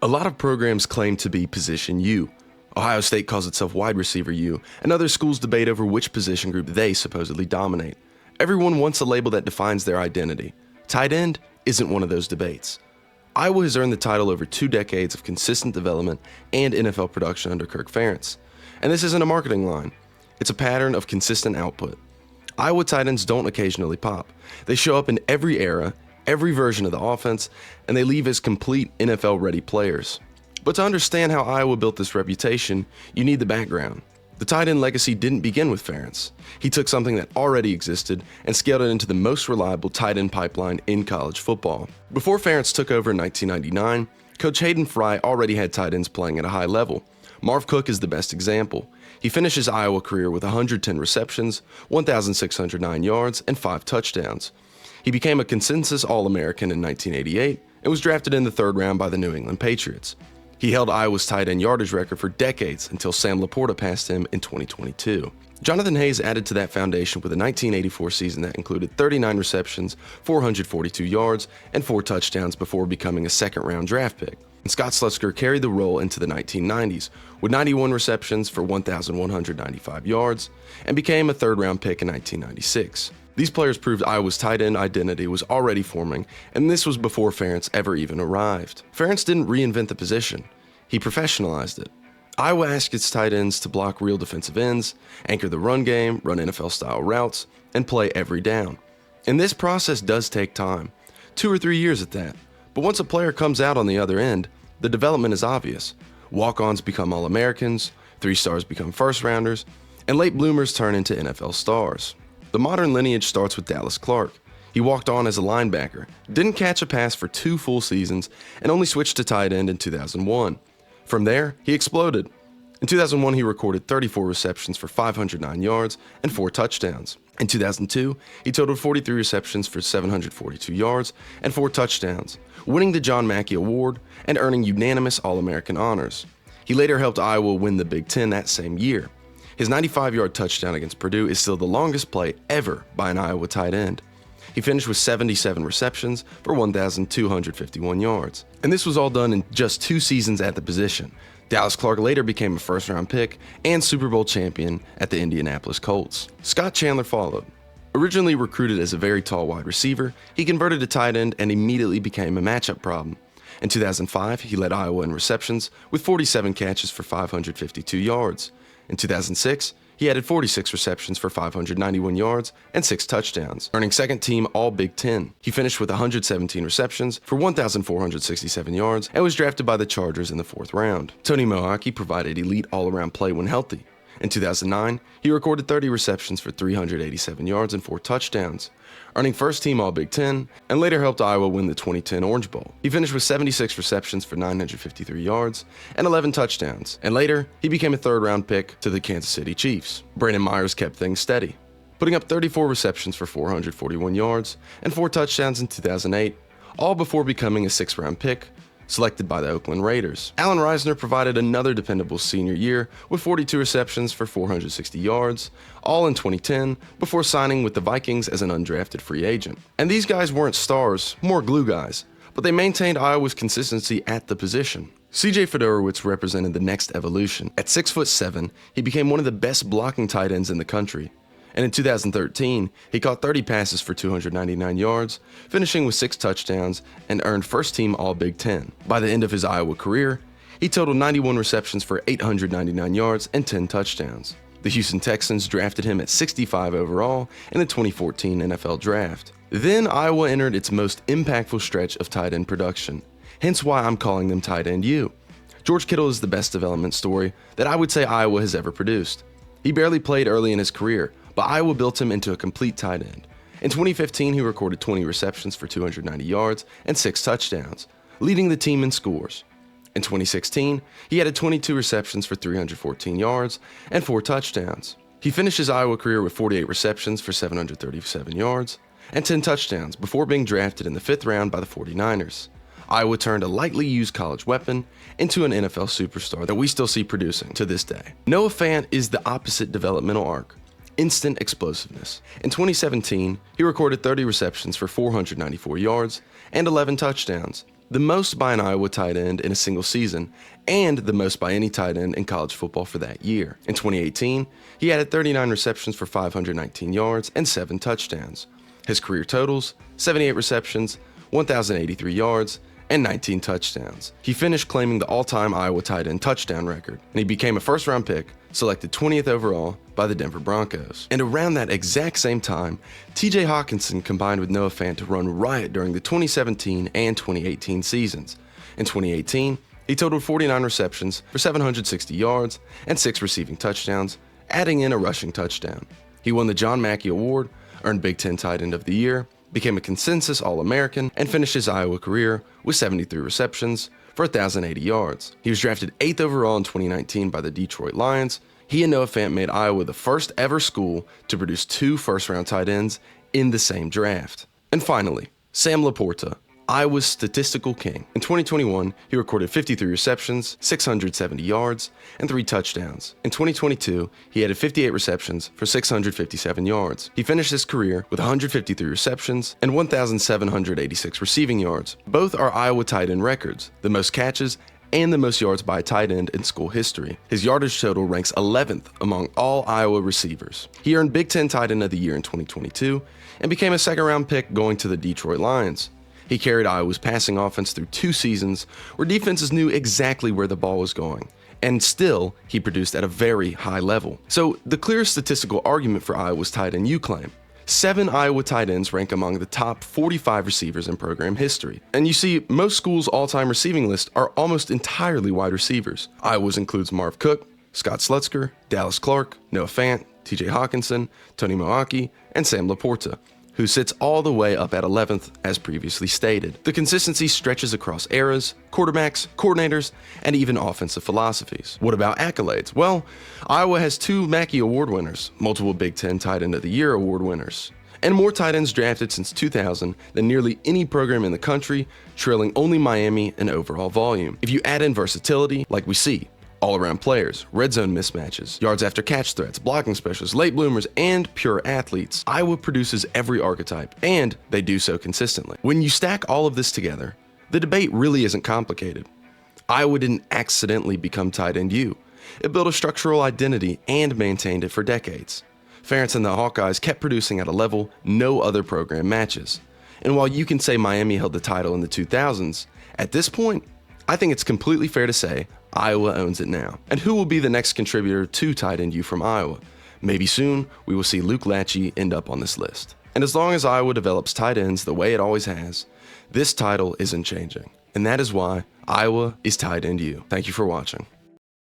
A lot of programs claim to be Position U. Ohio State calls itself Wide Receiver U, and other schools debate over which position group they supposedly dominate. Everyone wants a label that defines their identity. Tight end isn't one of those debates. Iowa has earned the title over 2 decades of consistent development and NFL production under Kirk Ferentz. And this isn't a marketing line. It's a pattern of consistent output. Iowa tight ends don't occasionally pop. They show up in every era, every version of the offense, and they leave as complete NFL-ready players. But to understand how Iowa built this reputation, you need the background. The tight end legacy didn't begin with Ferentz. He took something that already existed and scaled it into the most reliable tight end pipeline in college football. Before Ferentz took over in 1999, Coach Hayden Fry already had tight ends playing at a high level. Marv Cook is the best example. He finished his Iowa career with 110 receptions, 1,609 yards, and 5 touchdowns. He became a consensus All-American in 1988 and was drafted in the 3rd round by the New England Patriots. He held Iowa's tight end yardage record for decades until Sam LaPorta passed him in 2022. Jonathan Hayes added to that foundation with a 1984 season that included 39 receptions, 442 yards, and 4 touchdowns before becoming a 2nd-round draft pick. And Scott Slutzker carried the role into the 1990s with 91 receptions for 1,195 yards and became a 3rd-round pick in 1996. These players proved Iowa's tight end identity was already forming, and this was before Ferentz ever even arrived. Ferentz didn't reinvent the position. He professionalized it. Iowa asked its tight ends to block real defensive ends, anchor the run game, run NFL-style routes, and play every down. And this process does take time, 2 or 3 years at that. But once a player comes out on the other end, the development is obvious. Walk-ons become All-Americans, 3-stars become first-rounders, and late bloomers turn into NFL stars. The modern lineage starts with Dallas Clark. He walked on as a linebacker, didn't catch a pass for 2 full seasons, and only switched to tight end in 2001. From there, he exploded. In 2001, he recorded 34 receptions for 509 yards and 4 touchdowns. In 2002, he totaled 43 receptions for 742 yards and 4 touchdowns, winning the John Mackey Award and earning unanimous All-American honors. He later helped Iowa win the Big Ten that same year. His 95-yard touchdown against Purdue is still the longest play ever by an Iowa tight end. He finished with 77 receptions for 1,251 yards. And this was all done in just 2 seasons at the position. Dallas Clark later became a 1st-round pick and Super Bowl champion at the Indianapolis Colts. Scott Chandler followed. Originally recruited as a very tall wide receiver, he converted to tight end and immediately became a matchup problem. In 2005, he led Iowa in receptions with 47 catches for 552 yards. In 2006, he added 46 receptions for 591 yards and 6 touchdowns, earning 2nd-team All-Big Ten. He finished with 117 receptions for 1,467 yards and was drafted by the Chargers in the 4th round. Tony Mohawke provided elite all-around play when healthy. In 2009, he recorded 30 receptions for 387 yards and 4 touchdowns, earning 1st-team All-Big Ten, and later helped Iowa win the 2010 Orange Bowl. He finished with 76 receptions for 953 yards and 11 touchdowns, and later, he became a 3rd-round pick to the Kansas City Chiefs. Brandon Myers kept things steady, putting up 34 receptions for 441 yards and 4 touchdowns in 2008, all before becoming a 6th-round pick, selected by the Oakland Raiders. Allen Reisner provided another dependable senior year with 42 receptions for 460 yards, all in 2010, before signing with the Vikings as an undrafted free agent. And these guys weren't stars, more glue guys, but they maintained Iowa's consistency at the position. C.J. Fedorowicz represented the next evolution. At 6'7", he became one of the best blocking tight ends in the country. And in 2013, he caught 30 passes for 299 yards, finishing with 6 touchdowns, and earned 1st-team All-Big Ten. By the end of his Iowa career, he totaled 91 receptions for 899 yards and 10 touchdowns. The Houston Texans drafted him at 65 overall in the 2014 NFL Draft. Then Iowa entered its most impactful stretch of tight end production, hence why I'm calling them Tight End U. George Kittle is the best development story that I would say Iowa has ever produced. He barely played early in his career, but Iowa built him into a complete tight end. In 2015, he recorded 20 receptions for 290 yards and 6 touchdowns, leading the team in scores. In 2016, he added 22 receptions for 314 yards and 4 touchdowns. He finished his Iowa career with 48 receptions for 737 yards and 10 touchdowns before being drafted in the 5th round by the 49ers. Iowa turned a lightly used college weapon into an NFL superstar that we still see producing to this day. Noah Fant is the opposite developmental arc. Instant explosiveness. In 2017, he recorded 30 receptions for 494 yards and 11 touchdowns. the most by an Iowa tight end in a single season, and the most by any tight end in college football for that year. In 2018, he added 39 receptions for 519 yards and 7 touchdowns. His career totals: 78 receptions, 1,083 yards, and 19 touchdowns. He finished claiming the all-time Iowa tight end touchdown record, and he became a first-round pick, selected 20th overall by the Denver Broncos. And around that exact same time, TJ Hockenson combined with Noah Fant to run riot during the 2017 and 2018 seasons. In 2018, he totaled 49 receptions for 760 yards and 6 receiving touchdowns, adding in a rushing touchdown. He won the John Mackey Award, earned Big Ten Tight End of the Year, became a consensus All-American, and finished his Iowa career with 73 receptions for 1,080 yards. He was drafted 8th overall in 2019 by the Detroit Lions. He and Noah Fant made Iowa the first ever school to produce 2 first-round tight ends in the same draft. And finally, Sam LaPorta, Iowa's statistical king. In 2021, he recorded 53 receptions, 670 yards, and 3 touchdowns. In 2022, he added 58 receptions for 657 yards. He finished his career with 153 receptions and 1,786 receiving yards. Both are Iowa tight end records, the most catches and the most yards by a tight end in school history. His yardage total ranks 11th among all Iowa receivers. He earned Big Ten Tight End of the Year in 2022 and became a second-round pick going to the Detroit Lions. He carried Iowa's passing offense through 2 seasons where defenses knew exactly where the ball was going, and still, he produced at a very high level. So, the clearest statistical argument for Iowa's tight end you claim: 7 Iowa tight ends rank among the top 45 receivers in program history. And you see, most schools' all-time receiving lists are almost entirely wide receivers. Iowa's includes Marv Cook, Scott Slutzker, Dallas Clark, Noah Fant, TJ Hockenson, Tony Moaki, and Sam LaPorta, who sits all the way up at 11th as previously stated. The consistency stretches across eras, quarterbacks, coordinators, and even offensive philosophies. What about accolades? Well, Iowa has 2 Mackey Award winners, multiple Big Ten Tight End of the Year award winners, and more tight ends drafted since 2000 than nearly any program in the country, trailing only Miami in overall volume. If you add in versatility, like we see, all-around players, red zone mismatches, yards after catch threats, blocking specialists, late bloomers, and pure athletes, Iowa produces every archetype, and they do so consistently. When you stack all of this together, the debate really isn't complicated. Iowa didn't accidentally become tight end U. It built a structural identity and maintained it for decades. Ferentz and the Hawkeyes kept producing at a level no other program matches. And while you can say Miami held the title in the 2000s, at this point, I think it's completely fair to say Iowa owns it now. And who will be the next contributor to Tight End U from Iowa? Maybe soon we will see Luke Lachey end up on this list. And as long as Iowa develops tight ends the way it always has, this title isn't changing. And that is why Iowa is Tight End U. Thank you for watching.